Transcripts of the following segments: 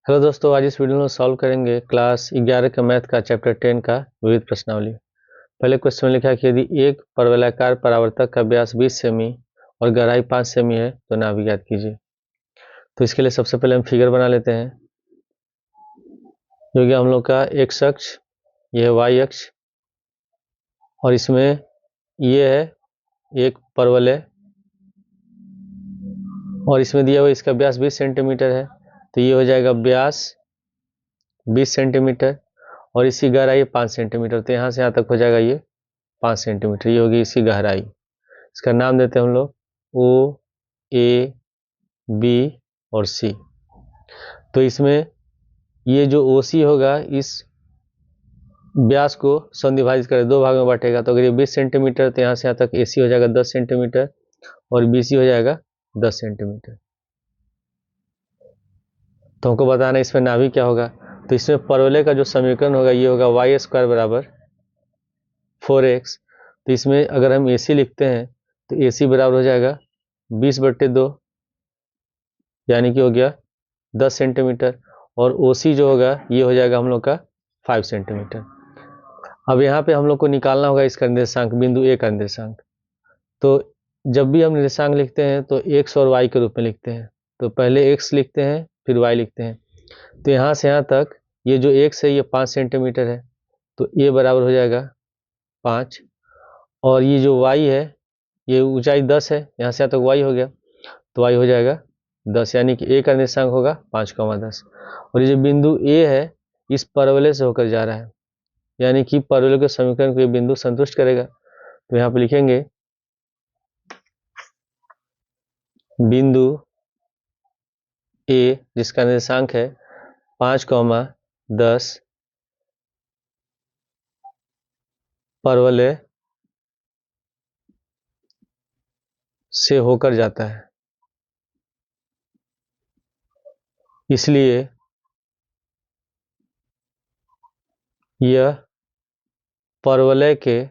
Hello दोस्तों, आज इस वीडियो में सॉल्व करेंगे क्लास 11 का मैथ का चैप्टर 10 का विविध प्रश्नावली। पहले क्वेश्चन में लिखा है कि यदि एक परवलयाकार परावर्तक का व्यास 20 सेमी और गहराई 5 सेमी है तो नाभि ज्ञात कीजिए। तो इसके लिए सबसे पहले हम फिगर बना लेते हैं, जो कि हम लोग का एक्स अक्ष, यह है वाई अक्ष, और इसमें ये है एक परवलय और इसमें दिया हुआ इसका व्यास 20 सेंटीमीटर है, तो ये हो जाएगा व्यास 20 सेंटीमीटर और इसकी गहराई 5 सेंटीमीटर। तो यहाँ से यहाँ तक हो जाएगा ये 5 सेंटीमीटर, ये होगी इसकी गहराई। इसका नाम देते हैं हम लोग ओ, ए, बी और सी। तो इसमें ये जो ओ सी होगा इस व्यास को समद्विभाजित करें, दो भाग में बांटेगा। तो अगर ये 20 सेंटीमीटर तो यहाँ से यहाँ तक ए सी हो जाएगा 10 सेंटीमीटर और बी सी हो जाएगा 10 सेंटीमीटर। तो हमको बताना है इसमें नाभि क्या होगा। तो इसमें परवलय का जो समीकरण होगा ये होगा वाई स्क्वायर बराबर 4x। तो इसमें अगर हम ए सी लिखते हैं तो ए सी बराबर हो जाएगा 20/2, यानी कि हो गया 10 सेंटीमीटर, और ओ सी जो होगा ये हो जाएगा हम लोग का 5 सेंटीमीटर। अब यहाँ पे हम लोग को निकालना होगा इसका निर्देशांक, बिंदु ए का निर्देशांक। तो जब भी हम निर्देशांक लिखते हैं तो एक्स और वाई के रूप में लिखते हैं। तो पहले एक्स लिखते हैं फिर वाई लिखते हैं। तो यहाँ से यहाँ तक ये जो एक्स है ये 5 सेंटीमीटर है, तो ए बराबर हो जाएगा 5, और ये जो वाई है ये ऊंचाई 10 है, यहाँ से यहाँ तक वाई हो गया, तो वाई हो जाएगा 10, यानी कि ए का निर्देशांक होगा 5,10। और ये जो बिंदु ए है इस परवलय से होकर जा रहा है, यानी कि परवलय के समीकरण को ये बिंदु संतुष्ट करेगा। तो यहाँ पे लिखेंगे बिंदु ए जिसका निर्देशांक है 5,10 परवलय से होकर जाता है, इसलिए यह परवलय के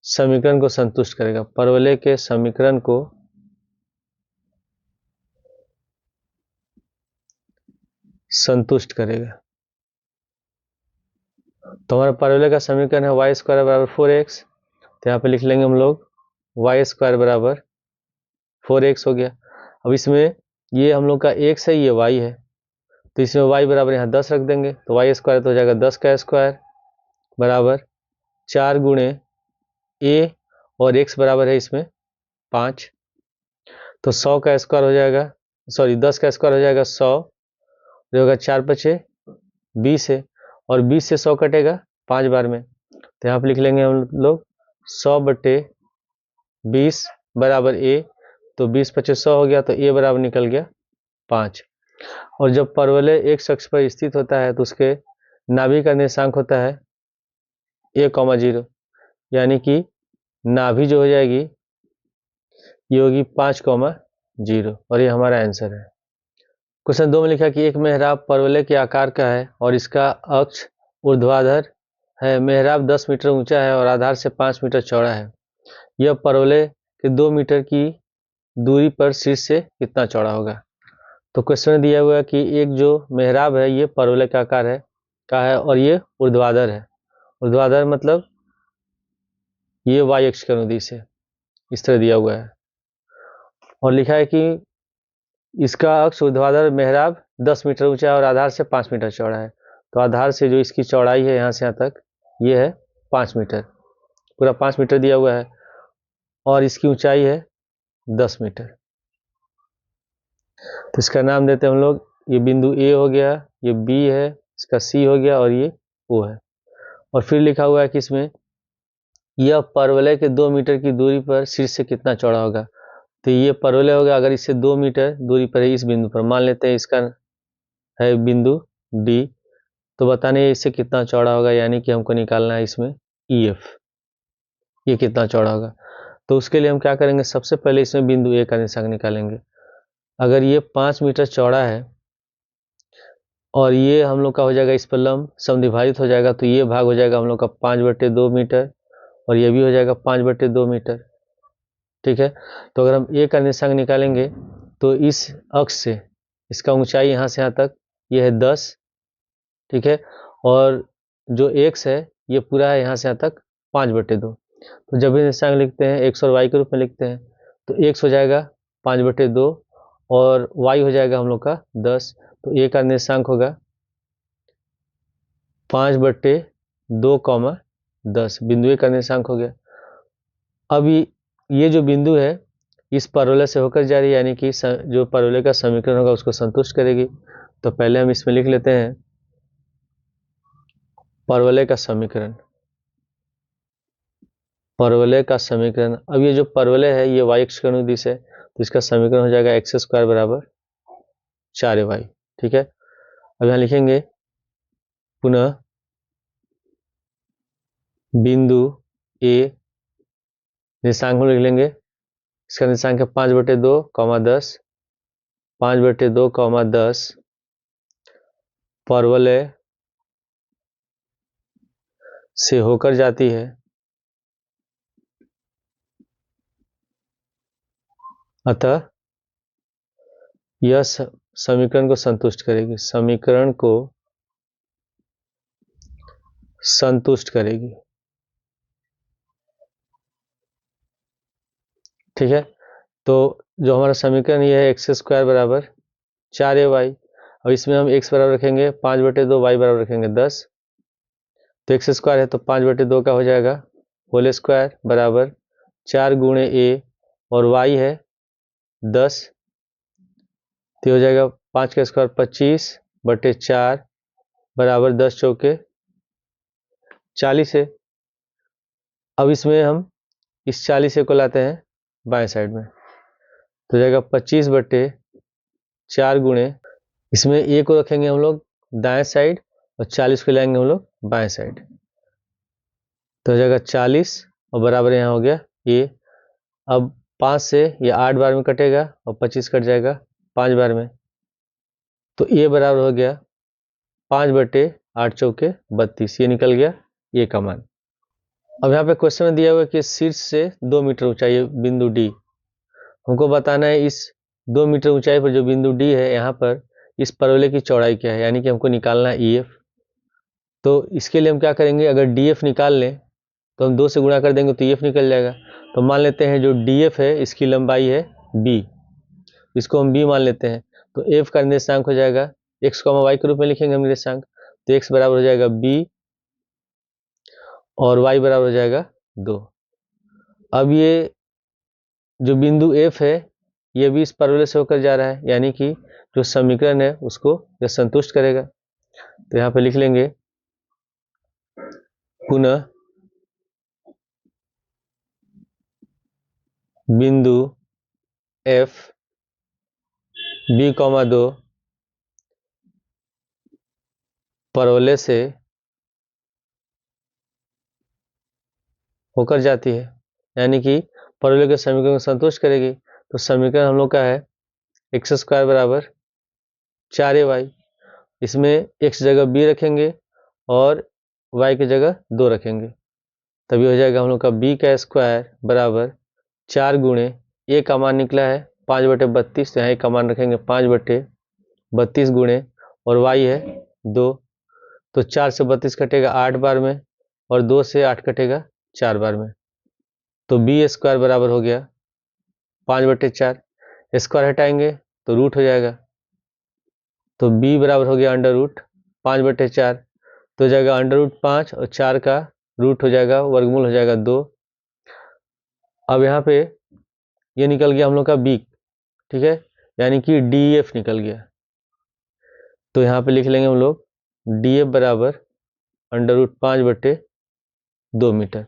समीकरण को संतुष्ट करेगा। परवलय के समीकरण को संतुष्ट करेगा। तो हमारा परवलय का समीकरण है वाई स्क्वायर बराबर 4x। तो यहाँ पे लिख लेंगे हम लोग वाई स्क्वायर बराबर 4x हो गया। अब इसमें ये हम लोग का x है, ये y है, तो इसमें y बराबर यहाँ 10 रख देंगे, तो वाई स्क्वायर तो हो जाएगा 10 का स्क्वायर बराबर 4 गुणे a, और x बराबर है इसमें 5, तो 100 का स्क्वायर हो जाएगा, सॉरी 10 का स्क्वायर हो जाएगा 100, जो होगा 4×5 20 है, और 20 से 100 कटेगा 5 बार में। तो यहाँ पे लिख लेंगे हम लोग 100/20 बराबर a, तो 20×5 हो गया, तो a बराबर निकल गया 5। और जब परवलय एक अक्ष पर स्थित होता है तो उसके नाभि का निर्देशांक होता है a,0, यानी कि नाभि जो हो जाएगी ये होगी 5,0, और ये हमारा आंसर है। क्वेश्चन 2 में लिखा कि एक मेहराब परवलय के आकार का है और इसका अक्ष ऊर्ध्वाधर है। मेहराब 10 मीटर ऊंचा है और आधार से 5 मीटर चौड़ा है। यह परवलय के 2 मीटर की दूरी पर शीर्ष से कितना चौड़ा होगा। तो क्वेश्चन में दिया हुआ है कि एक जो मेहराब है ये परवलय का आकार है और ये ऊर्ध्वाधर है। ऊर्ध्वाधर मतलब ये वाई अक्ष के अनुदिश है, इस तरह दिया हुआ है, और लिखा है कि इसका अक्ष ऊर्ध्वाधर मेहराब 10 मीटर ऊंचा है और आधार से 5 मीटर चौड़ा है। तो आधार से जो इसकी चौड़ाई है यहाँ से यहाँ तक ये है 5 मीटर, पूरा 5 मीटर दिया हुआ है, और इसकी ऊंचाई है 10 मीटर। तो इसका नाम देते हैं हम लोग, ये बिंदु ए हो गया, ये बी है, इसका सी हो गया, और ये ओ है। और फिर लिखा हुआ है कि इसमें यह परवलय के 2 मीटर की दूरी पर शीर्ष से कितना चौड़ा होगा। तो ये परवलय होगा अगर इससे 2 मीटर दूरी पर है, इस बिंदु पर मान लेते हैं इसका है बिंदु डी, तो बताने इससे कितना चौड़ा होगा, यानी कि हमको निकालना है इसमें EF, ये कितना चौड़ा होगा। तो उसके लिए हम क्या करेंगे, सबसे पहले इसमें बिंदु ए का निर्देशांक निकालेंगे। अगर ये 5 मीटर चौड़ा है और ये हम लोग का हो जाएगा इस पर लंब समद्विभाजित हो जाएगा, तो ये भाग हो जाएगा हम लोग का 5/2 मीटर, और ये भी हो जाएगा 5/2 मीटर। ठीक है, तो अगर हम ए का निर्देशांक निकालेंगे तो इस अक्ष से इसका ऊंचाई यहाँ से यहाँ तक ये है 10, ठीक है। और जो x है ये पूरा है यहाँ से यहाँ तक 5/2। तो जब भी निर्देशांक लिखते हैं x और y के रूप में लिखते हैं तो x हो जाएगा 5/2 और y हो जाएगा हम लोग का 10। तो a का निर्देशांक होगा 5/2, 10। बिंदु a का निर्देशांक हो गया। अब ये जो बिंदु है इस परवलय से होकर जा रही है, यानी कि जो परवलय का समीकरण होगा उसको संतुष्ट करेगी। तो पहले हम इसमें लिख लेते हैं परवलय का समीकरण। परवलय का समीकरण, अब ये जो परवलय है ये y अक्ष के अनुदिश है, तो इसका समीकरण हो जाएगा x² बराबर 4y, ठीक है। अब यहाँ लिखेंगे पुनः बिंदु a, निर्देशांक में लिख लेंगे, इसका निर्देशांक है 5/2, 10, 5/2, 10 परवलय से होकर जाती है, अतः यह समीकरण को संतुष्ट करेगी, समीकरण को संतुष्ट करेगी, ठीक है। तो जो हमारा समीकरण ये है x² बराबर 4ay, और इसमें हम x बराबर रखेंगे 5/2, y बराबर रखेंगे 10। तो x² है तो 5/2 का हो जाएगा होल स्क्वायर बराबर 4 गुणे a और y है 10। तो हो जाएगा 5 का स्क्वायर 25/4 बराबर 10 चौके 40 है। अब इसमें हम इस 40 को लाते हैं बाएं साइड में, तो जाएगा 25/4 गुणे, इसमें a को रखेंगे हम लोग दाएं साइड और 40 को लाएंगे हम लोग बाएं साइड, तो हो जाएगा 40 और बराबर यहाँ हो गया a। अब 5 से ये 8 बार में कटेगा और 25 कट जाएगा 5 बार में, तो a बराबर हो गया 5/8 चौके 32, ये निकल गया a का मान। अब यहाँ पे क्वेश्चन में दिया हुआ है कि शीर्ष से 2 मीटर ऊंचाई है बिंदु D, हमको बताना है इस 2 मीटर ऊंचाई पर जो बिंदु D है यहाँ पर इस परवलय की चौड़ाई क्या है, यानी कि हमको निकालना है EF। तो इसके लिए हम क्या करेंगे, अगर DF निकाल लें तो हम 2 से गुणा कर देंगे तो EF निकल जाएगा। तो मान लेते हैं जो DF है इसकी लंबाई है B, इसको हम B मान लेते हैं। तो F का निर्देशांक हो जाएगा x, y के रूप में लिखेंगे हम निर्देशांक, तो x बराबर हो जाएगा B और y बराबर हो जाएगा 2। अब ये जो बिंदु F है ये भी इस परवलय से होकर जा रहा है, यानी कि जो समीकरण है उसको यह संतुष्ट करेगा। तो यहाँ पे लिख लेंगे पुनः बिंदु F B, 2 परवलय से होकर जाती है, यानी कि परवलय के समीकरण को संतुष्ट करेगी। तो समीकरण हम लोग का है x² बराबर 4ay, इसमें x जगह b रखेंगे और y की जगह 2 रखेंगे, तभी हो जाएगा हम लोग का b का स्क्वायर बराबर 4 गुणे a का मान निकला है 5/32, तो यहाँ a का मान रखेंगे 5/32 गुणे और y है 2, तो 4 से 32 कटेगा 8 बार में और 2 से 8 कटेगा 4 बार में, तो b² बराबर हो गया 5/4, स्क्वायर हटाएंगे तो रूट हो जाएगा, तो b बराबर हो गया √5/4, तो जाएगा √5 और 4 का रूट हो जाएगा, वर्गमूल हो जाएगा 2। अब यहाँ पे ये निकल गया हम लोग का b, ठीक है, यानी कि DF निकल गया। तो यहाँ पे लिख लेंगे हम लोग DF बराबर √5/2 मीटर।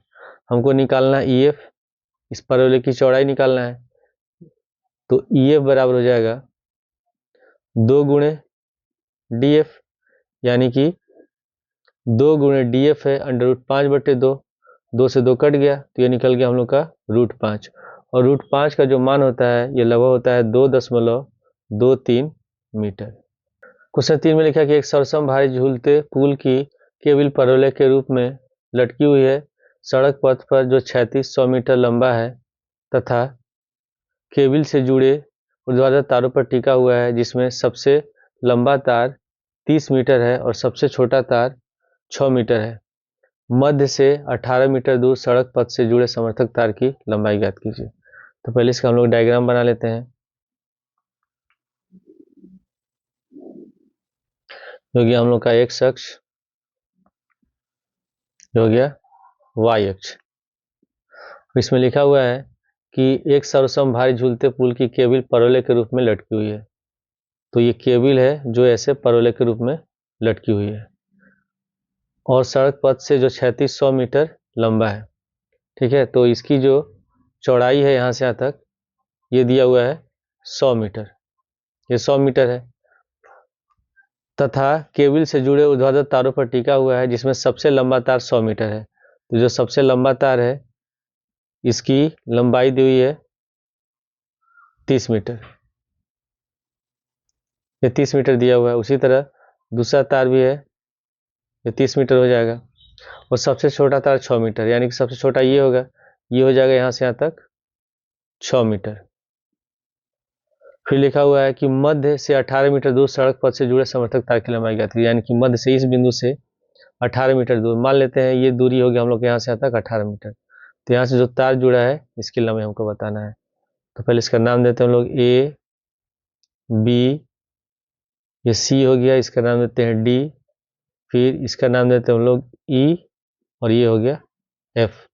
हमको निकालना EF, इस परवलय की चौड़ाई निकालना है, तो EF बराबर हो जाएगा 2 गुणे DF, यानी कि 2 गुणे DF है √5/2, 2 से 2 कट गया तो ये निकल गया हम लोग का √5, और √5 का जो मान होता है ये लगभग होता है 2.23 मीटर। क्वेश्चन 3 में लिखा कि एक सरसम भारी झूलते पुल की केबल परवलय के रूप में लटकी हुई है सड़क पथ पर जो 3600 मीटर लंबा है तथा केबल से जुड़े ऊर्ध्वाधर तारों पर टिका हुआ है, जिसमें सबसे लंबा तार 30 मीटर है और सबसे छोटा तार 6 मीटर है। मध्य से 18 मीटर दूर सड़क पथ से जुड़े समर्थक तार की लंबाई ज्ञात कीजिए। तो पहले इसका हम लोग डायग्राम बना लेते हैं। हो गया हम लोग का एक्स अक्ष, हो गया वाई अक्ष। इसमें लिखा हुआ है कि एक सर्वसमभारी झूलते पुल की केबल परवलय के रूप में लटकी हुई है। तो ये केबल है जो ऐसे परवलय के रूप में लटकी हुई है और सड़क पथ से जो 3600 मीटर लंबा है। ठीक है, तो इसकी जो चौड़ाई है यहाँ से यहाँ तक ये दिया हुआ है 100 मीटर, ये 100 मीटर है तथा केबल से जुड़े ऊर्ध्वाधर तारों पर टिका हुआ है जिसमें सबसे लंबा तार 100 मीटर है। तो जो सबसे लंबा तार है इसकी लंबाई दी हुई है 30 मीटर, ये 30 मीटर दिया हुआ है। उसी तरह दूसरा तार भी है, ये 30 मीटर हो जाएगा और सबसे छोटा तार 6 मीटर, यानी कि सबसे छोटा ये होगा, ये हो जाएगा यहाँ से यहाँ तक 6 मीटर। फिर लिखा हुआ है कि मध्य से 18 मीटर दूर सड़क पथ से जुड़े समर्थक तार की लंबाई ज्ञात कीजिए, यानी कि मध्य से इस बिंदु से 18 मीटर दूर, मान लेते हैं ये दूरी होगी हम लोग यहाँ से यहाँ तक 18 मीटर। तो यहाँ से जो तार जुड़ा है इसकी लंबाई हमको बताना है। तो पहले इसका नाम देते हैं हम लोग ए बी, ये सी हो गया, इसका नाम देते हैं डी, फिर इसका नाम देते हैं हम लोग ई और ये हो गया एफ।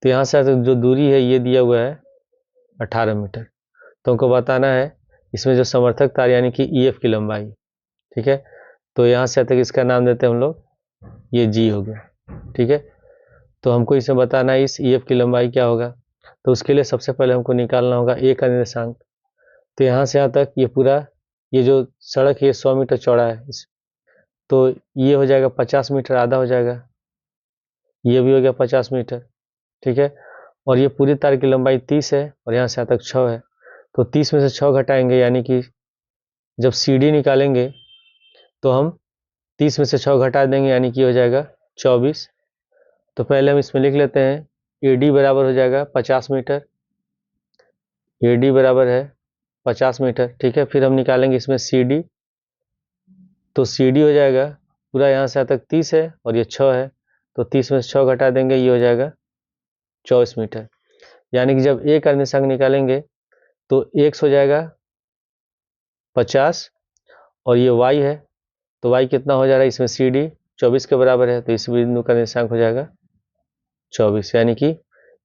तो यहाँ से जो दूरी है ये दिया हुआ है 18 मीटर। तो हमको बताना है इसमें जो समर्थक तार यानी कि ई एफ की लंबाई। ठीक है, तो यहाँ से तक इसका नाम देते हैं हम लोग, ये जी हो गया। ठीक है, तो हमको इसमें बताना है इस ई एफ की लंबाई क्या होगा। तो उसके लिए सबसे पहले हमको निकालना होगा ए का निर्देशांक। तो यहाँ से यहाँ तक ये पूरा ये जो सड़क है 100 मीटर चौड़ा है, तो ये हो जाएगा 50 मीटर, आधा हो जाएगा, ये भी हो गया 50 मीटर। ठीक है, और ये पूरी तार की लंबाई 30 है और यहाँ से यहाँ तक 6 है। तो 30 में से 6 घटाएंगे, यानी कि जब सी डी निकालेंगे तो हम 30 में से 6 घटा देंगे, यानी कि हो जाएगा 24। तो पहले हम इसमें लिख लेते हैं ए डी बराबर हो जाएगा 50 मीटर, ए डी बराबर है 50 मीटर। ठीक है, फिर हम निकालेंगे इसमें सी डी, तो सी डी हो जाएगा पूरा यहाँ से यहाँ तक 30 है और ये 6 है, तो 30 में से 6 घटा देंगे, ये हो जाएगा 24 मीटर। यानी कि जब ए का निर्देशांक निकालेंगे तो एक्स हो जाएगा 50 और ये वाई है, तो वाई कितना हो जा रहा है, इसमें सी डी 24 के बराबर है, तो इस बिंदु का निर्देशांक हो जाएगा 24, यानी कि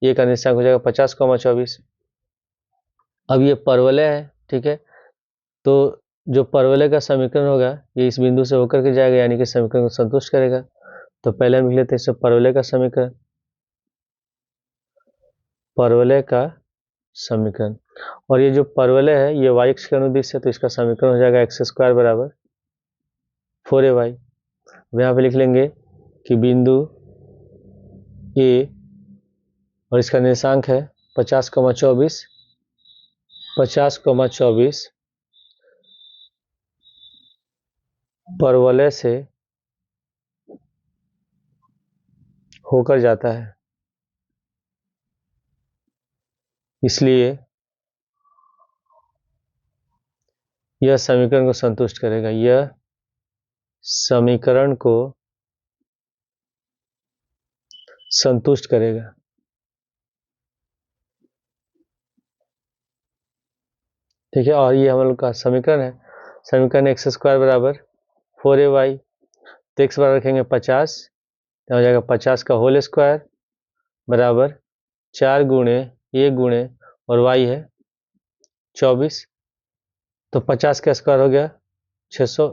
ए का निर्देशांक हो जाएगा 50,24। अब ये परवलय है। ठीक है, तो जो परवलय का समीकरण होगा ये इस बिंदु से होकर के जाएगा, यानी कि समीकरण को संतुष्ट करेगा। तो पहले हम लिख लेते हैं इससे परवलय का समीकरण, परवलय का समीकरण। और ये जो परवलय है ये वाई अक्ष के अनुदिश है, तो इसका समीकरण हो जाएगा एक्स स्क्वायर बराबर 4ay। अब यहाँ पे लिख लेंगे कि बिंदु ए और इसका निर्देशांक है 50,24, 50,24 परवलय से होकर जाता है, इसलिए यह समीकरण को संतुष्ट करेगा, यह समीकरण को संतुष्ट करेगा। ठीक है, और ये हम लोग का समीकरण है, समीकरण एक्स स्क्वायर बराबर 4ay, तो एक्स बराबर रखेंगे 50, तो हो जाएगा 50 का होल स्क्वायर बराबर 4 गुणे 1 गुणे और y है 24, तो 50 का स्क्वायर हो गया 600,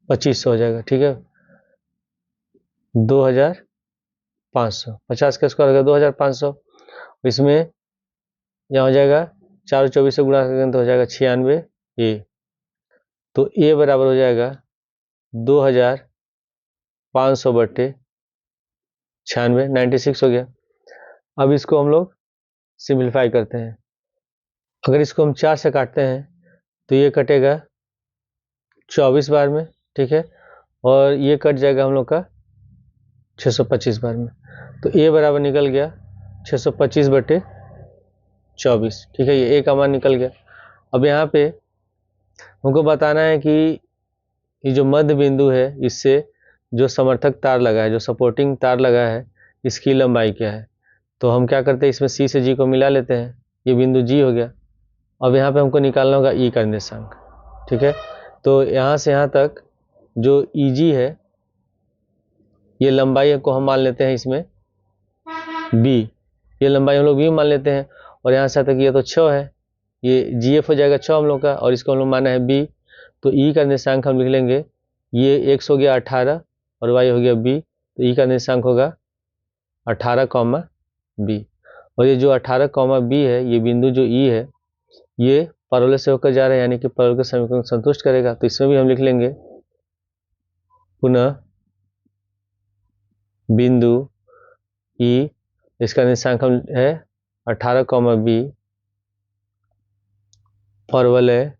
2500 हो जाएगा। ठीक है, 2500, 50 का स्क्वायर हो गया 2500, इसमें यहाँ हो जाएगा 4 24 से गुणा करेंगे तो हो जाएगा 96 ए, तो ए बराबर हो जाएगा 2500 बटे 96, 96 हो गया। अब इसको हम लोग सिंप्लीफाई करते हैं, अगर इसको हम 4 से काटते हैं तो ये कटेगा 24 बार में। ठीक है, और ये कट जाएगा हम लोग का 625 बार में, तो ए बराबर निकल गया 625 बटे 24। ठीक है, ये ए का मान निकल गया। अब यहाँ पे हमको बताना है कि ये जो मध्य बिंदु है इससे जो समर्थक तार लगा है, जो सपोर्टिंग तार लगा है, इसकी लंबाई क्या है। तो हम क्या करते हैं, इसमें सी से जी को मिला लेते हैं, ये बिंदु जी हो गया। अब यहाँ पे हमको निकालना होगा ई का निर्देशांक। ठीक है, तो यहाँ से यहाँ तक जो ई जी है, ये लंबाई को हम मान लेते हैं इसमें बी, ये लंबाई हम लोग बी मान लेते हैं। और यहाँ से तक ये तो 6 है, ये जी एफ हो जाएगा 6 हम लोग का, और इसको हम लोग माना है बी। तो ई का निर्देशांक हम लिख लेंगे, ये एक्स हो गया 18 और वाई हो गया बी, तो ई का निर्देशांक होगा 18, बी। और ये जो 18, बी है, ये बिंदु जो ई है, ये परवलय से होकर जा रहा है, यानी कि परवलय के समीकरण को संतुष्ट करेगा। तो इसमें भी हम लिख लेंगे पुनः बिंदु ई, इसका निर्देशांक हम है 18, बी, परवलय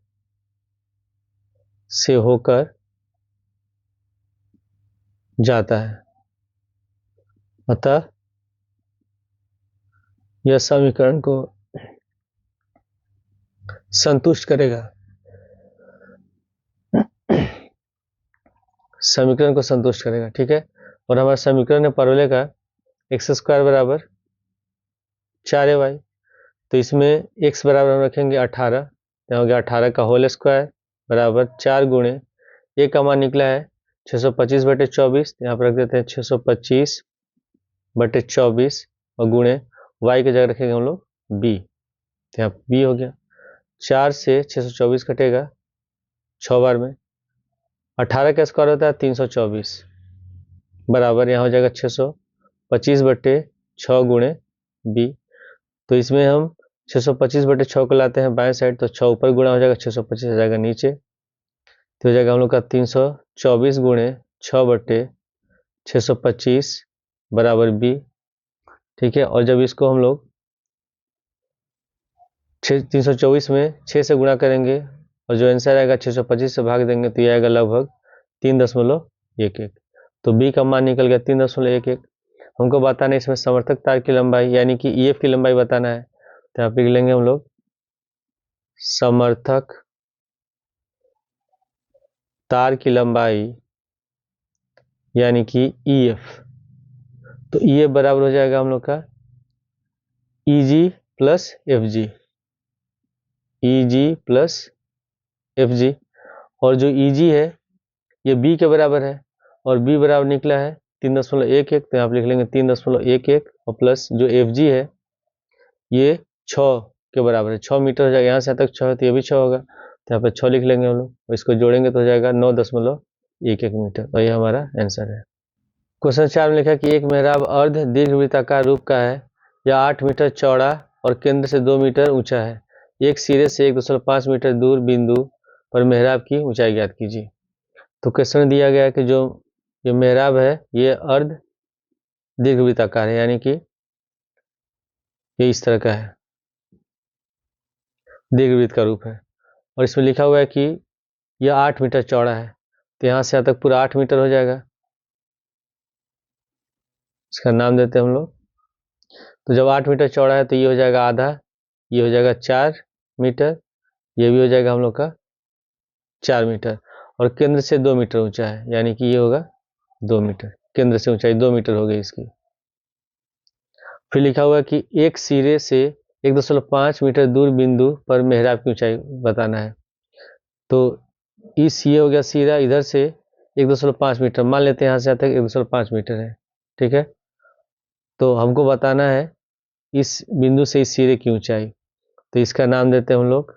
से होकर जाता है, अतः यह समीकरण को संतुष्ट करेगा, समीकरण को संतुष्ट करेगा। ठीक है, और हमारा समीकरण है परवलय का एक्स स्क्वायर बराबर 4ay। तो इसमें x बराबर हम रखेंगे 18, यहाँ हो गया 18 का होल स्क्वायर बराबर 4 गुणे ए का मान निकला है 625/24, यहाँ पर रख देते हैं 625/24 और गुणे y की जगह रखेंगे हम लोग b, तो यहाँ b हो गया। 4 से 624 कटेगा 6 बार में, 18 का स्क्वायर होता है 324 बराबर यहाँ हो जाएगा 625/6 गुणे b। तो इसमें हम 625/6 को लाते हैं बाएं साइड, तो 6 ऊपर गुणा हो जाएगा, 625 आ जाएगा नीचे, तो हो जाएगा हम लोग का 324 गुणे 6/625 बराबर b। ठीक है, और जब इसको हम लोग 324 में 6 से गुणा करेंगे और जो आंसर आएगा 625 से भाग देंगे, तो ये आएगा लगभग 3.11। तो b का मान निकल गया 3.11। हमको बताना है इसमें समर्थक तार की लंबाई, यानी कि ईएफ की लंबाई बताना है। तो यहाँ पे लिख लेंगे हम लोग समर्थक तार की लंबाई यानी कि ईएफ। तो ईएफ बराबर हो जाएगा हम लोग का EG plus FG, EG plus FG. और जो ईजी है ये बी के बराबर है और बी बराबर निकला है 3.11, तो यहाँ पे लिख लेंगे 3.11 और प्लस जो एफजी है ये 6 के बराबर है, 6 मीटर हो जाएगा। यहाँ से तक 6 है तो ये भी 6 होगा, तो यहाँ पे 6 लिख लेंगे हम लोग, और इसको जोड़ेंगे तो हो जाएगा 9.11 मीटर। तो ये हमारा आंसर है। क्वेश्चन 4 में लिखा कि एक मेहराब अर्ध दीर्घवृत्ताकार रूप का है, यह 8 मीटर चौड़ा और केंद्र से 2 मीटर ऊंचा है। एक सिरे से 1.5 मीटर दूर बिंदु पर मेहराब की ऊंचाई ज्ञात कीजिए। तो क्वेश्चन में दिया गया है कि जो ये मेहराब है ये अर्ध दीर्घवृत्ताकार है, यानी कि ये इस तरह का है, दीर्घवृत्त का रूप है, और इसमें लिखा हुआ है कि यह 8 मीटर चौड़ा है। तो यहाँ से यहाँ तक पूरा 8 मीटर हो जाएगा, इसका नाम देते हैं हम लोग। तो जब 8 मीटर चौड़ा है तो ये हो जाएगा आधा, ये हो जाएगा 4 मीटर, ये भी हो जाएगा हम लोग का 4 मीटर, और केंद्र से 2 मीटर ऊंचा है, यानी कि ये होगा 2 मीटर, केंद्र से ऊंचाई 2 मीटर हो गई इसकी। फिर लिखा हुआ है कि एक सिरे से 1.5 मीटर दूर बिंदु पर मेहराब की ऊंचाई बताना है। तो इस ये हो गया सिरा, इधर से 1.5 मीटर मान लेते हैं, यहाँ से यहाँ तक 1.5 मीटर है। ठीक है, तो हमको बताना है इस बिंदु से इस सिरे की ऊंचाई, तो इसका नाम देते हैं हम लोग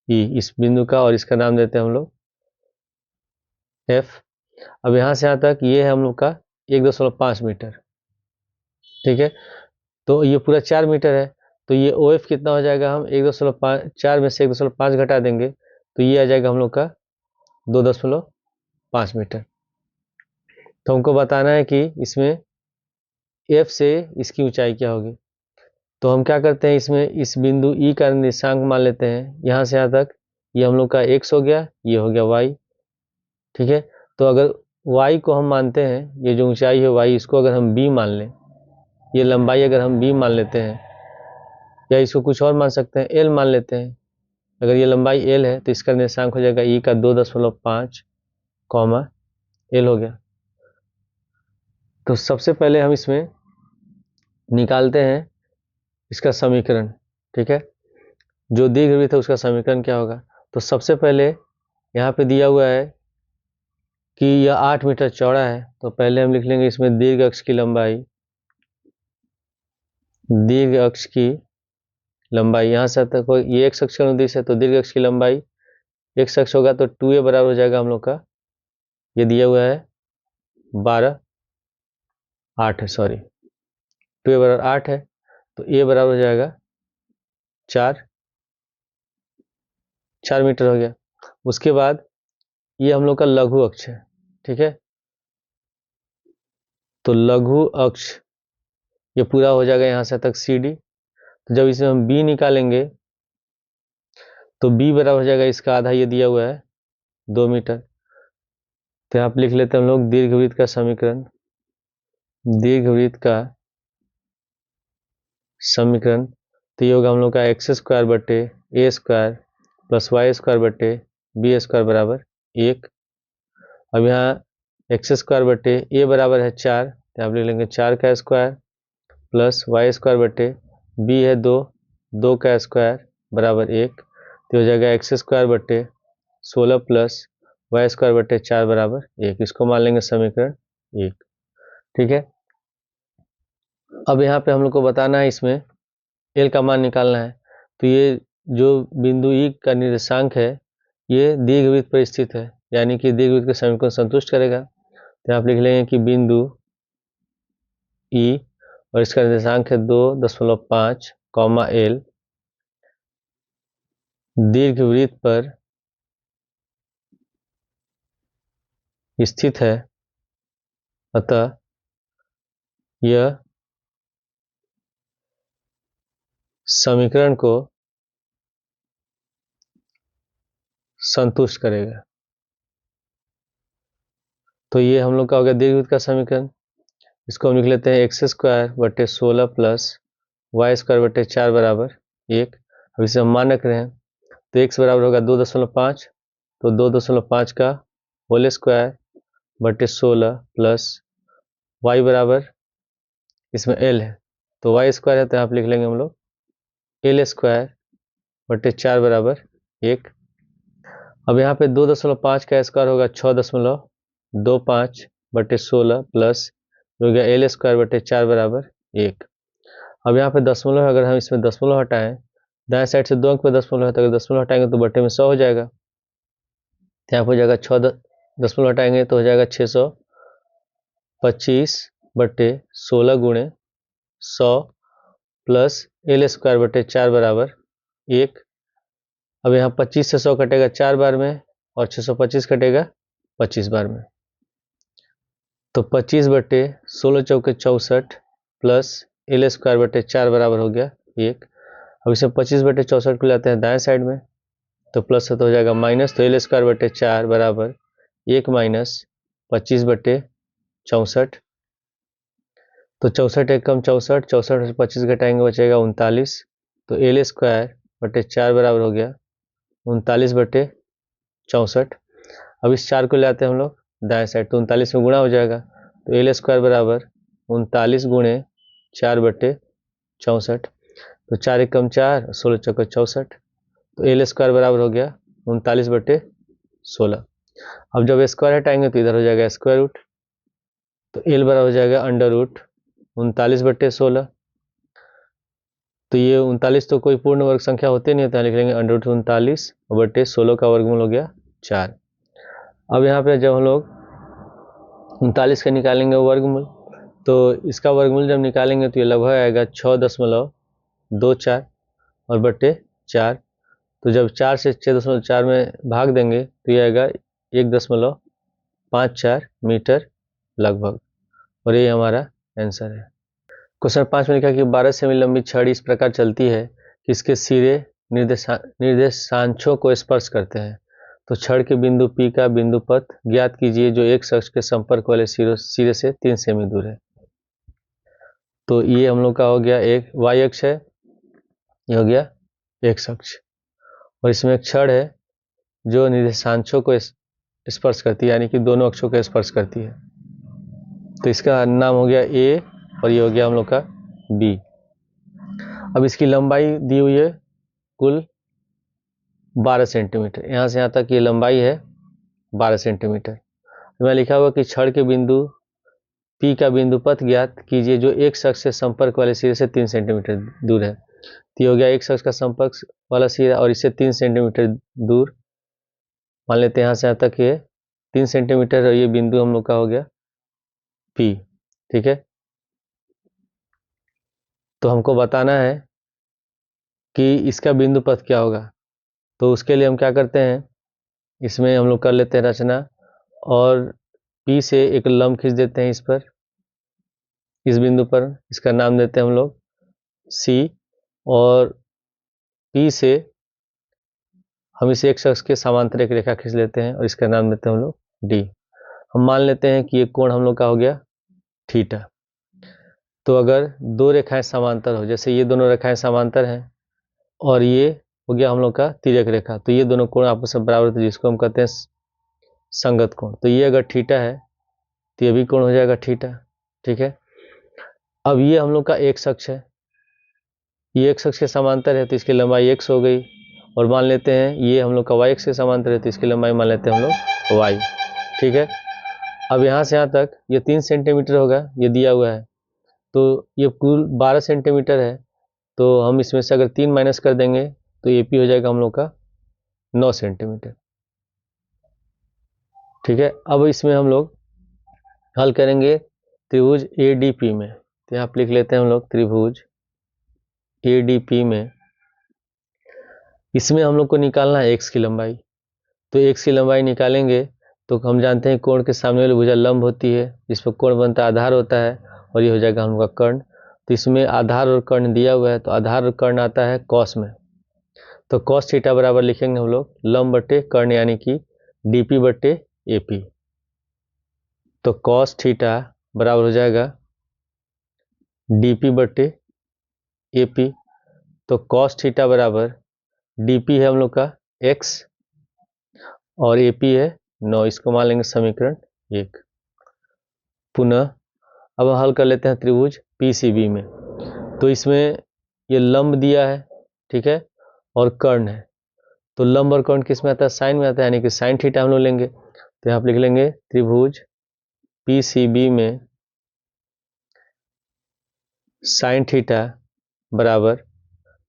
ई, इस बिंदु का, और इसका नाम देते हैं हम लोग एफ। अब यहाँ से यहाँ तक ये है हम लोग का 1.5 मीटर। ठीक है, तो ये पूरा 4 मीटर है, तो ये ओ एफ कितना हो जाएगा, हम 1.4 में से 1.5 घटा देंगे, तो ये आ जाएगा हम लोग का 2.5 मीटर। तो हमको बताना है कि इसमें एफ से इसकी ऊंचाई क्या होगी। तो हम क्या करते हैं, इसमें इस बिंदु ई का निर्देशांक मान लेते हैं, यहाँ से यहाँ तक ये हम लोग का x हो गया, ये हो गया y। ठीक है, तो अगर y को हम मानते हैं, ये जो ऊंचाई है y, इसको अगर हम b मान लें, ये लंबाई अगर हम b मान लेते हैं, या इसको कुछ और मान सकते हैं l मान लेते हैं। अगर ये लंबाई l है तो इसका निर्देशांक हो जाएगा e का 2.5, कॉमा एल हो गया। तो सबसे पहले हम इसमें निकालते हैं इसका समीकरण, ठीक है। जो दीर्घवृत्त है उसका समीकरण क्या होगा, तो सबसे पहले यहाँ पे दिया हुआ है कि यह 8 मीटर चौड़ा है, तो पहले हम लिख लेंगे इसमें दीर्घ अक्ष की लंबाई, दीर्घ अक्ष की लंबाई यहाँ से तक ये x अक्ष का अनुदिश है, तो दीर्घ अक्ष की लंबाई x अक्ष होगा तो 2a बराबर हो जाएगा हम लोग का, ये दिया हुआ है 12 8 है, सॉरी 2a बराबर 8 है, तो a बराबर हो जाएगा 4 मीटर हो गया। उसके बाद ये हम लोग का लघु अक्ष है, ठीक है। तो लघु अक्ष ये पूरा हो जाएगा यहाँ से तक CD। तो जब इसे हम B निकालेंगे तो B बराबर हो जाएगा इसका आधा, ये दिया हुआ है 2 मीटर। तो यहाँ पे लिख लेते हैं हम लोग दीर्घवृत्त का समीकरण, दीर्घवृत्त का समीकरण। तो ये होगा हम लोग का x² बटे a² प्लस y² बटे b² बराबर 1। अब यहाँ x² बटे a बराबर है 4, तो आप लिख लेंगे 4 का स्क्वायर प्लस y² बटे b है 2, 2 का स्क्वायर बराबर 1, तो हो जाएगा x² बटे 16 प्लस y² बटे 4 बराबर 1। इसको मान लेंगे समीकरण 1, ठीक है। अब यहाँ पे हम लोग को बताना है इसमें एल का मान निकालना है। तो ये जो बिंदु ई का निर्देशांक है ये दीर्घवृत्त पर स्थित है, यानी कि दीर्घवृत्त के समीकरण को संतुष्ट करेगा। तो आप लिख लेंगे कि बिंदु ई और इसका निर्देशांक है 2.5 कॉमा एल दीर्घवृत्त पर स्थित है, अतः यह समीकरण को संतुष्ट करेगा। तो ये हम लोग का हो गया दीर्घवृत्त का समीकरण। इसको हम लिख लेते हैं x² बटे 16 प्लस y² बटे 4 बराबर 1। अब इसे हम मान रख रहे हैं, तो x बराबर होगा 2.5, तो 2.5 का होल स्क्वायर बटे 16 प्लस y बराबर इसमें l है, तो y² है, तो यहाँ पे लिख लेंगे हम लोग l² बटे 4 बराबर 1। अब यहाँ पे 2.5 का स्क्वायर होगा 6.25 बटे 16 प्लस हो गया l² बटे 4 बराबर 1। अब यहाँ पे दशमलव है, अगर हम इसमें दशमलव हटाएं, दाएं साइड से 2 अंक पे दशमलव है, तो अगर दशमलव हटाएंगे तो बटे में 100 हो जाएगा। तो यहाँ पे हो जाएगा 6 दशमलव हटाएंगे तो हो जाएगा 625 बटे 16 गुणे 100 प्लस l² बटे 4 बराबर 1। अब यहाँ 25 से 100 कटेगा 4 बार में और 625 कटेगा 25 बार में, तो 25 बटे 16 चौके 64 प्लस l² बटे 4 बराबर हो गया 1। अब इसे 25 बटे 64 को लाते हैं दाएं साइड में, तो प्लस है तो हो जाएगा माइनस, तो l² बटे 4 बराबर 1 माइनस 25 बटे 64। तो 64 एक कम 64, 64 से 25 घटाएंगे बचेगा 39, तो l² बटे 4 बराबर हो गया 39 बटे 64। अब इस 4 को लाते हैं हम लोग दाएं साइड, तो 39 में गुणा हो जाएगा, तो l² बराबर 39 गुणे 4 बटे 64, तो 4 एक कम 4, 16 चौके 64, तो l² बराबर हो गया 39 बटे 16। अब जब स्क्वायर हटाएंगे तो इधर हो जाएगा स्क्वायर रूट, तो l बराबर हो जाएगा अंडर रूट 39 बटे 16। तो ये 39 तो कोई पूर्ण वर्ग संख्या होते नहीं, तो लिख लेंगे अंडर रूट 39 बटे 16 का वर्गमूल हो गया 4। अब यहाँ पे जब हम लोग 39 का निकालेंगे वर्गमूल, तो इसका वर्गमूल जब निकालेंगे तो ये लगभग आएगा 6.24 और बटे 4। तो जब 4 से 6.4 में भाग देंगे तो ये आएगा 1.54 मीटर लगभग, और ये हमारा आंसर है। क्वेश्चन 5 में लिखा कि 12 सेमी लंबी छड़ी इस प्रकार चलती है कि इसके सिरे निर्देशांशों को स्पर्श करते हैं। तो छड़ के बिंदु P का बिंदु पथ ज्ञात कीजिए जो एक अक्ष के संपर्क वाले सिरे से 3 सेमी दूर है। तो ये हम लोग का हो गया एक y अक्ष है, ये हो गया x अक्ष, और इसमें एक छड़ है जो निर्देशांशों को स्पर्श करती है, यानी कि दोनों अक्षों को स्पर्श करती है। तो इसका नाम हो गया ए और ये हो गया हम लोग का बी। अब इसकी लंबाई दी हुई है कुल 12 सेंटीमीटर, यहाँ से यहाँ तक ये लंबाई है 12 सेंटीमीटर। मैं लिखा हुआ कि छड़ के बिंदु P का बिंदु पथ ज्ञात कीजिए जो एक शख्स से संपर्क वाले सिरे से 3 सेंटीमीटर दूर है। तो ये हो गया एक शख्स का संपर्क वाला सिरा और इससे 3 सेंटीमीटर दूर, मान लेते हैं यहाँ से यहाँ तक ये 3 सेंटीमीटर, और ये बिंदु हम लोग का हो गया P। ठीक है, तो हमको बताना है कि इसका बिंदु पथ क्या होगा। तो उसके लिए हम क्या करते हैं, इसमें हम लोग कर लेते हैं रचना और P से एक लंब खींच देते हैं इस पर, इस बिंदु पर, इसका नाम देते हैं हम लोग C। और P से हम इसे एक शख्स के समांतर एक रेखा खींच लेते हैं और इसका नाम देते हैं हम लोग D। हम मान लेते हैं कि ये कोण हम लोग का हो गया थीटा। तो अगर दो रेखाएं समांतर हो, जैसे ये दोनों रेखाएं समांतर हैं और ये हो गया हम लोग का तिर्यक रेखा, तो ये दोनों कोण आपस में बराबर होते हैं, जिसको हम कहते हैं संगत कोण। तो ये अगर थीटा है तो ये भी कोण हो जाएगा थीटा। ठीक है, अब ये हम लोग का एक शख्स है, ये एक शख्स के समांतर है तो इसकी लंबाई x हो गई। और मान लेते हैं ये हम लोग का y x के समांतर है तो इसकी लंबाई मान लेते हैं हम लोग y। ठीक है, अब यहाँ से यहाँ तक ये 3 सेंटीमीटर होगा, ये दिया हुआ है, तो ये कुल 12 सेंटीमीटर है। तो हम इसमें से अगर 3 माइनस कर देंगे तो AP हो जाएगा हम लोग का 9 सेंटीमीटर। ठीक है, अब इसमें हम लोग हल करेंगे त्रिभुज ADP में। तो यहाँ पर लिख लेते हैं हम लोग त्रिभुज ADP में, इसमें हम लोग को निकालना है x की लंबाई। तो x की लंबाई निकालेंगे तो हम जानते हैं कोण के सामने वाली भुजा लंब होती है, जिस पर कोण बनता है आधार होता है, और ये हो जाएगा हम लोग का कर्ण। तो इसमें आधार और कर्ण दिया हुआ है, तो आधार और कर्ण आता है कॉस में। तो कॉस थीटा बराबर लिखेंगे हम लोग लंब बटे कर्ण, यानी कि DP बटे AP। तो कॉस थीटा बराबर हो जाएगा DP बटे AP। तो कॉस थीटा बराबर DP है हम लोग का x और AP है 9, इसको मान लेंगे समीकरण 1। पुनः अब हल कर लेते हैं त्रिभुज PCB में। तो इसमें ये लंब दिया है, ठीक है, और कर्ण है। तो लंब और कर्ण किस में आता है, साइन में आता है, यानी कि साइन थीटा हम लोग लेंगे। तो यहाँ पर लिख लेंगे त्रिभुज PCB में साइन थीटा बराबर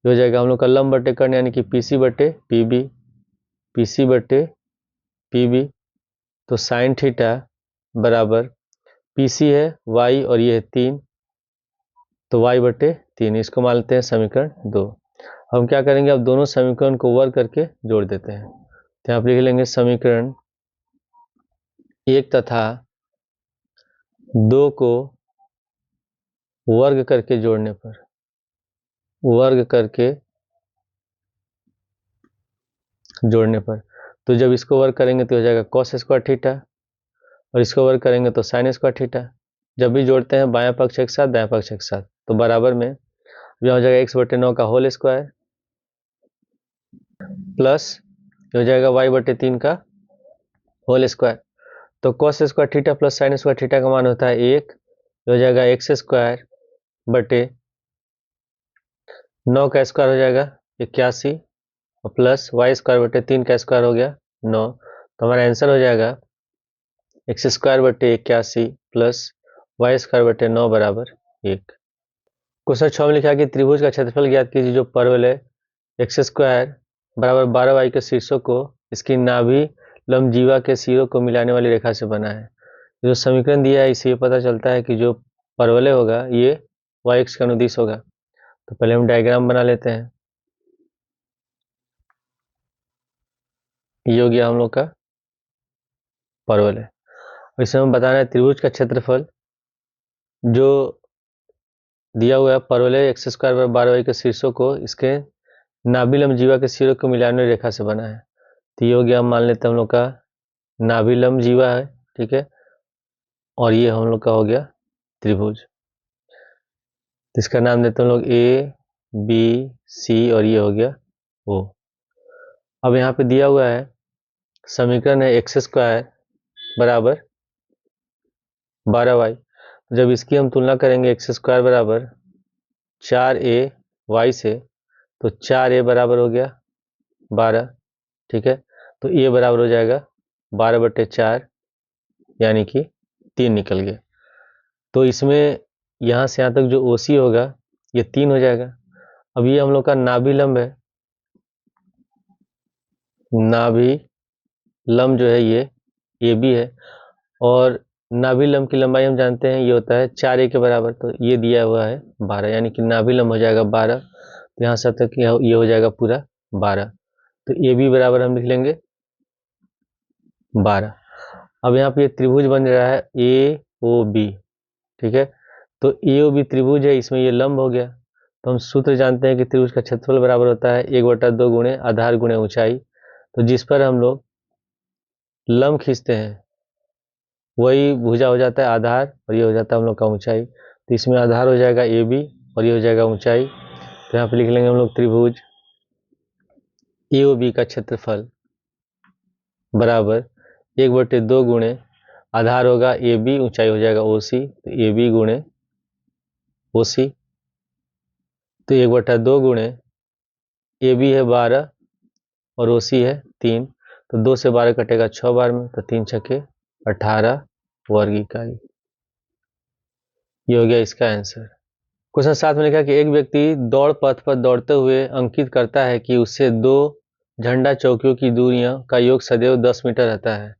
हो जाएगा हम लोग का लंब बटे कर्ण, यानी कि PC बटे PB, PC बटे PB। तो साइन थीटा बराबर PC है y और ये है 3, तो y बटे 3, इसको मान लेते हैं समीकरण 2। हम क्या करेंगे, अब दोनों समीकरण को वर्ग करके जोड़ देते हैं। तो यहाँ पर लिख लेंगे समीकरण 1 तथा 2 को वर्ग करके जोड़ने पर, तो जब इसको वर्ग करेंगे तो हो जाएगा कॉस स्क्वायर थीटा, और इसको वर्ग करेंगे तो साइन स्क्वायर थीटा। जब भी जोड़ते हैं बायां पक्ष एक साथ दायां पक्ष एक साथ, तो बराबर में यह हो जाएगा x बटे 9 का होल स्क्वायर प्लस हो जाएगा y बटे 3 का होल स्क्वायर। तो cos square theta plus sine square theta का मान होता है 1, हो जाएगा x स्क्वायर बटे 9 का स्क्वायर हो जाएगा 81, और प्लस y स्क्वायर बटे 3 का स्क्वायर हो गया 9। तो हमारा आंसर हो जाएगा x स्क्वायर बटे 81 प्लस y स्क्वायर बटे 9 बराबर 1। क्वेश्चन 6 में लिखा है कि त्रिभुज का क्षेत्रफल ज्ञात कीजिए जो परवलय x स्क्वायर बराबर 12y के शीर्षों को इसकी नाभि लंब जीवा के सिरों को मिलाने वाली रेखा से बना है। जो समीकरण दिया है इससे पता चलता है कि जो परवलय होगा ये y अक्ष का अनुदिश होगा। तो पहले हम डायग्राम बना लेते हैं। ये हो गया हम लोग का परवलय। इसमें हम बताना है त्रिभुज का क्षेत्रफल जो दिया हुआ है परवलय x स्क्वायर बराबर 12y के शीर्षों को इसके नाभि लंब जीवा के सिरों को मिलाने वाली रेखा से बना है। तो ये हो गया, हम मान लेते हैं हम लोग का नाभि लंब जीवा है, ठीक है, और ये हम लोग का हो गया त्रिभुज। तो इसका नाम देते हैं हम लोग ABC और ये हो गया O। अब यहाँ पे दिया हुआ है समीकरण है एक्स स्क्वायर बराबर 12y। जब इसकी हम तुलना करेंगे एक्स स्क्वायर बराबर 4a y से, तो 4a बराबर हो गया 12, ठीक है। तो a बराबर हो जाएगा 12/4 यानी कि 3 निकल गया। तो इसमें यहाँ से यहाँ तक जो OC होगा ये 3 हो जाएगा। अब ये हम लोग का नाभि लंब है, नाभि लंब जो है ये AB है, और नाभि लंब की लंबाई हम जानते हैं ये होता है 4a के बराबर, तो ये दिया हुआ है 12, यानी कि नाभि लंब हो जाएगा 12। तो यहाँ से तक ये हो जाएगा पूरा 12। तो AB बराबर हम लिख लेंगे 12। अब यहाँ पे ये त्रिभुज बन रहा है AOB, ठीक है। तो AOB त्रिभुज है, इसमें ये लंब हो गया। तो हम सूत्र जानते हैं कि त्रिभुज का क्षेत्रफल बराबर होता है 1/2 गुणे आधार गुणे ऊंचाई। तो जिस पर हम लोग लंब खींचते हैं वही भुजा हो जाता है आधार, और ये हो जाता है हम लोग का ऊंचाई। तो इसमें आधार हो जाएगा AB और ये हो जाएगा ऊंचाई। तो यहाँ पे लिख लेंगे हम लोग त्रिभुज AOB का क्षेत्रफल बराबर 1/2 गुणे आधार होगा AB, ऊंचाई हो जाएगा OC, तो AB गुणे OC। तो 1/2 गुणे AB है 12 और OC है 3, तो 2 से 12 कटेगा 6 बार में, तो 3 छक्के 18 वर्ग इकाई। ये हो गया इसका आंसर। क्वेश्चन 7 में लिखा कि एक व्यक्ति दौड़ पथ पर दौड़ते हुए अंकित करता है कि उससे 2 झंडा चौकियों की दूरियां का योग सदैव 10 मीटर रहता है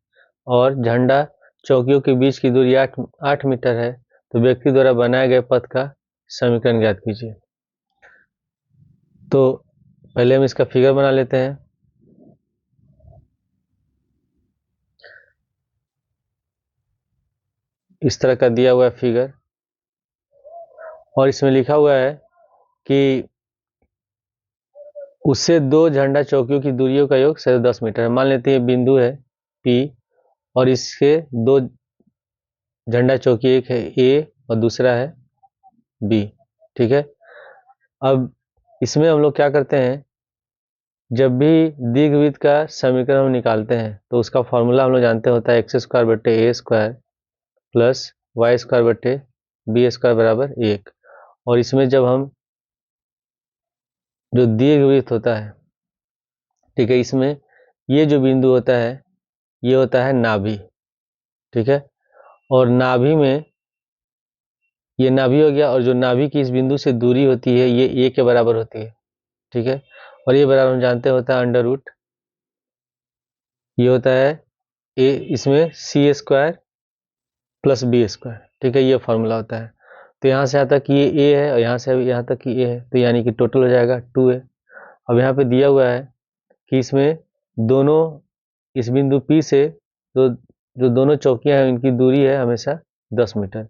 और झंडा चौकियों के बीच की दूरी 8 मीटर है। तो व्यक्ति द्वारा बनाए गए पथ का समीकरण ज्ञात कीजिए। तो पहले हम इसका फिगर बना लेते हैं। इस तरह का दिया हुआ है फिगर, और इसमें लिखा हुआ है कि उससे 2 झंडा चौकियों की दूरियों का योग सदैव 10 मीटर है। मान लेते हैं बिंदु है P और इसके 2 झंडा चौकी, एक है A और दूसरा है B, ठीक है। अब इसमें हम लोग क्या करते हैं, जब भी दीर्घवृत्त का समीकरण हम निकालते हैं तो उसका फॉर्मूला हम लोग जानते होता है x² + a² plus y² + b² बराबर 1। और इसमें जब हम जो दीर्घवृत्त होता है, ठीक है, इसमें ये जो बिंदु होता है ये होता है नाभि, ठीक है। और नाभि में ये नाभि हो गया, और जो नाभि की इस बिंदु से दूरी होती है ये a के बराबर होती है, ठीक है। और ये बराबर हम जानते होता है √ ये होता है a, इसमें c² + b², ठीक है, ये फॉर्मूला होता है। तो यहाँ से यहाँ तक ये a है और यहाँ से यहाँ तक ये a है, तो यानी कि टोटल हो जाएगा 2a। अब यहाँ पे दिया हुआ है कि इसमें दोनों इस बिंदु P से जो दोनों चौकियां हैं इनकी दूरी है हमेशा 10 मीटर,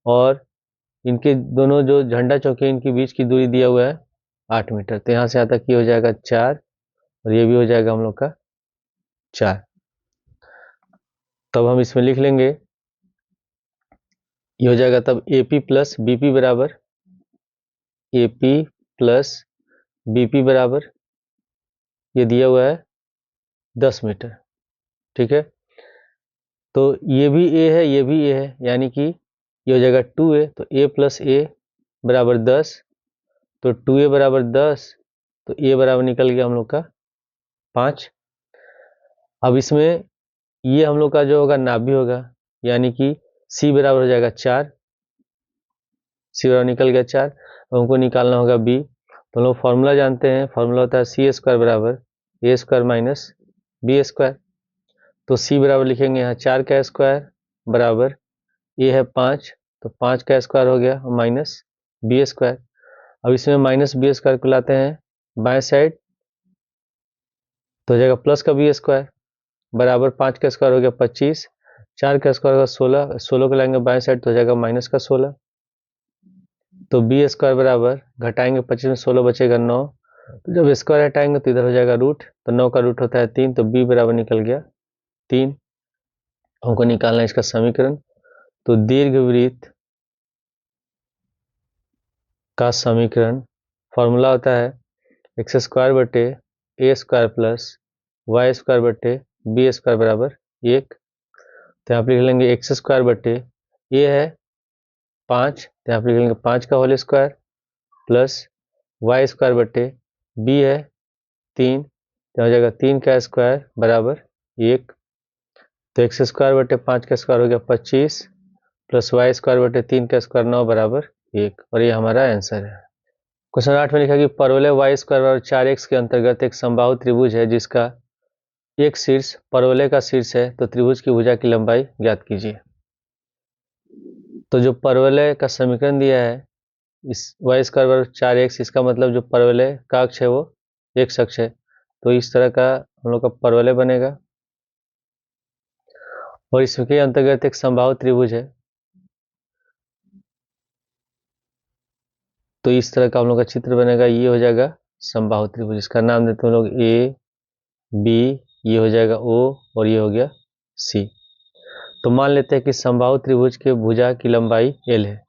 और इनके दोनों जो झंडा चौकी इनके बीच की दूरी दिया हुआ है 8 मीटर। तो यहाँ से यहाँ तक ये हो जाएगा 4 और ये भी हो जाएगा हम लोग का 4। तब हम इसमें लिख लेंगे, ये हो जाएगा तब AP + BP बराबर AP + BP बराबर ये दिया हुआ है 10 मीटर, ठीक है। तो ये भी A है ये भी A है, यानी कि ये हो जाएगा 2A। तो A + A बराबर 10, तो 2A बराबर 10, तो A बराबर निकल गया हम लोग का 5। अब इसमें ये हम लोग का जो होगा नाभि होगा, यानी कि C बराबर हो जाएगा 4, C बराबर निकल गया 4। अब हमको निकालना होगा B। तो हम लोग फॉर्मूला जानते हैं, फॉर्मूला होता है c² बराबर a² - b²। तो C बराबर लिखेंगे यहाँ 4 का स्क्वायर बराबर A है 5, तो 5 का स्क्वायर हो गया माइनस b²। अब इसमें माइनस b² को लाते हैं बाएं साइड, तो हो जाएगा प्लस का b² बराबर 5 का स्क्वायर हो गया 25, 4 का स्क्वायर होगा 16, 16 को लाएंगे बाएं साइड तो हो जाएगा माइनस का 16। तो b² बराबर घटाएंगे 25 में 16 बचेगा 9, तो जब स्क्वायर हटाएंगे तो इधर हो जाएगा रूट, तो 9 का रूट होता है 3, तो b बराबर निकल गया 3। हमको निकालना है इसका समीकरण। तो दीर्घवृत्त का समीकरण फॉर्मूला होता है x² + a² + y² + B square बराबर 1। तो यहाँ पे लिख लेंगे एक्स स्क्वायर बटे ए है 5, तो यहाँ पे लिख लेंगे 5 का whole square plus Y square बटे बी है 3, तो हो जाएगा 3 का स्क्वायर बराबर 1। तो एक्स स्क्वायर बटे 5 का स्क्वायर हो गया 25 प्लस वाई स्क्वायर बटे 3 का स्क्वायर 9 बराबर 1, और ये हमारा आंसर है। क्वेश्चन 8 में लिखा कि परवलय वाई स्क्वायर बराबर 4x के अंतर्गत एक समबाहु त्रिभुज है जिसका एक शीर्ष परवलय का शीर्ष है, तो त्रिभुज की भुजा की लंबाई ज्ञात कीजिए। तो जो परवलय का समीकरण दिया है इस वाई स्क्वायर बराबर 4x, इसका मतलब जो परवलय का अक्ष है वो x अक्ष है, तो इस तरह का हम लोग का परवलय बनेगा और इसके अंतर्गत एक समबाहु त्रिभुज है। तो इस तरह का हम लोग का चित्र बनेगा, ये हो जाएगा समबाहु त्रिभुज। इसका नाम देते हैं हम लोग ए बी, ये हो जाएगा ओ और ये हो गया सी। तो मान लेते हैं कि समबाहु त्रिभुज के भुजा की लंबाई एल है,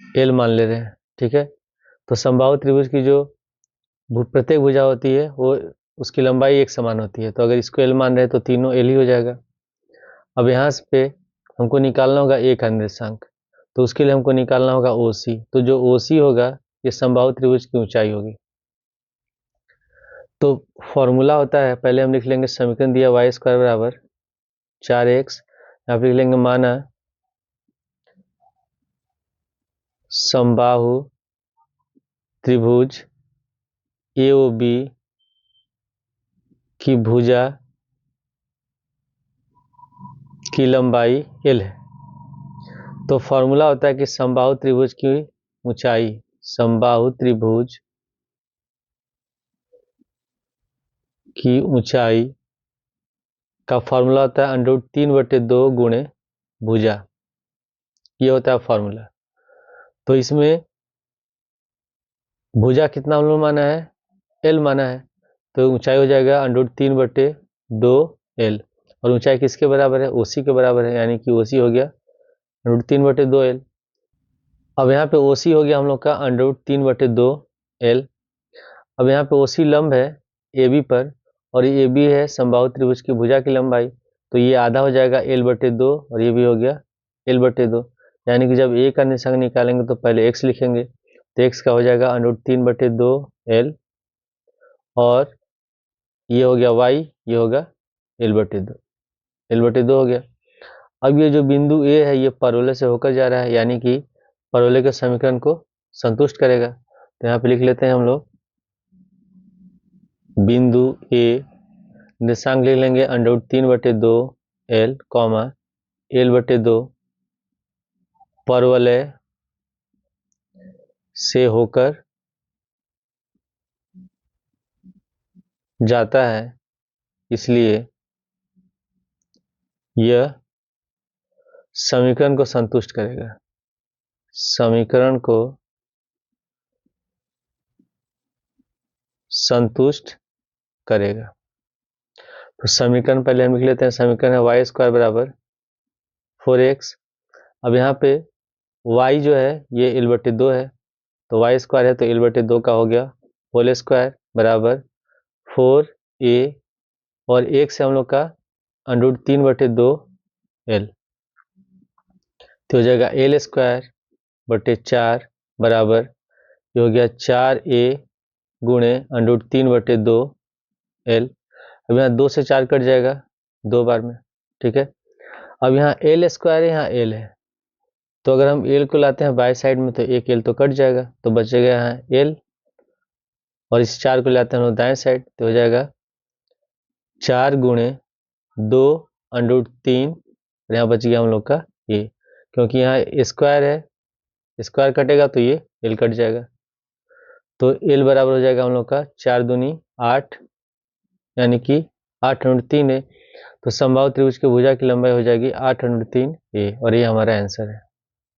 एल मान ले रहे हैं, ठीक है। तो समबाहु त्रिभुज की जो प्रत्येक भुजा होती है वो उसकी लंबाई एक समान होती है, तो अगर इसको एल मान रहे हैं तो तीनों एल ही हो जाएगा। अब यहाँ पे हमको निकालना होगा ए का निर्देशांक, तो उसके लिए हमको निकालना होगा ओ सी। तो जो ओ सी होगा ये समबाहु त्रिभुज की ऊंचाई होगी। तो फॉर्मूला होता है, पहले हम लिख लेंगे समीकरण दिया वाई स्क्वायर बराबर 4x, यहाँ पे लिख लेंगे माना समबाहु त्रिभुज ए ओ बी की भुजा की लंबाई एल है। तो फॉर्मूला होता है कि समबाहु त्रिभुज की ऊंचाई, समबाहु त्रिभुज की ऊंचाई का फॉर्मूला होता है √3/2 गुणे भुजा, ये होता है फॉर्मूला। तो इसमें भुजा कितना हम लोग माना है, एल माना है, तो ऊंचाई हो जाएगा √3/2 एल, और ऊंचाई किसके बराबर है, ओसी के बराबर है, यानी कि ओसी हो गया √3/2 एल। अब यहाँ पे ओसी हो गया हम लोग का √3/2 एल। अब यहाँ पे ओसी लंब है ए बी पर, और ये ए बी है समबाहु त्रिभुज की भुजा की लंबाई, तो ये आधा हो जाएगा l/2 और ये भी हो गया l/2, यानी कि जब ए का निर्देशांक निकालेंगे तो पहले x लिखेंगे, तो x का हो जाएगा √3/2 एल, और ये हो गया y, ये होगा l/2 हो गया। अब ये जो बिंदु ए है ये परवलय से होकर जा रहा है, यानी कि परवलय के समीकरण को संतुष्ट करेगा। तो यहाँ पे लिख लेते हैं हम लोग बिंदु ए, निर्देशांक लिख लेंगे √3/2 एल, l/2 परवलय से होकर जाता है, इसलिए यह समीकरण को संतुष्ट करेगा, समीकरण को संतुष्ट करेगा। तो समीकरण पहले हम लिख लेते हैं, समीकरण है वाई स्क्वायर बराबर 4x। अब यहाँ पे y जो है ये l/2 है, तो वाई स्क्वायर है तो l/2 का हो गया होल स्क्वायर बराबर 4a, और एक से हम लोग का √3/2 एल, तो हो जाएगा l²/4 बराबर, ये हो गया 4a गुणे √3/2 एल। अब यहाँ 2 से 4 कट जाएगा 2 बार में, ठीक है। अब यहाँ l² है, यहाँ l है, तो अगर हम l को लाते हैं बाई साइड में तो एक l तो कट जाएगा, तो बचेगा यहाँ l, और इस 4 को लाते हैं हम लोग दाएं साइड, तो हो जाएगा 4 गुणे 2 √3, और यहाँ बच गया हम लोग का ये, क्योंकि यहाँ स्क्वायर है, स्क्वायर कटेगा तो ये l कट जाएगा, तो l बराबर हो जाएगा हम लोग का 4 दूनी 8, यानी कि 8√3 है। तो समबाहु त्रिभुज की भुजा की लंबाई हो जाएगी 8√3 ए, और ये हमारा आंसर है।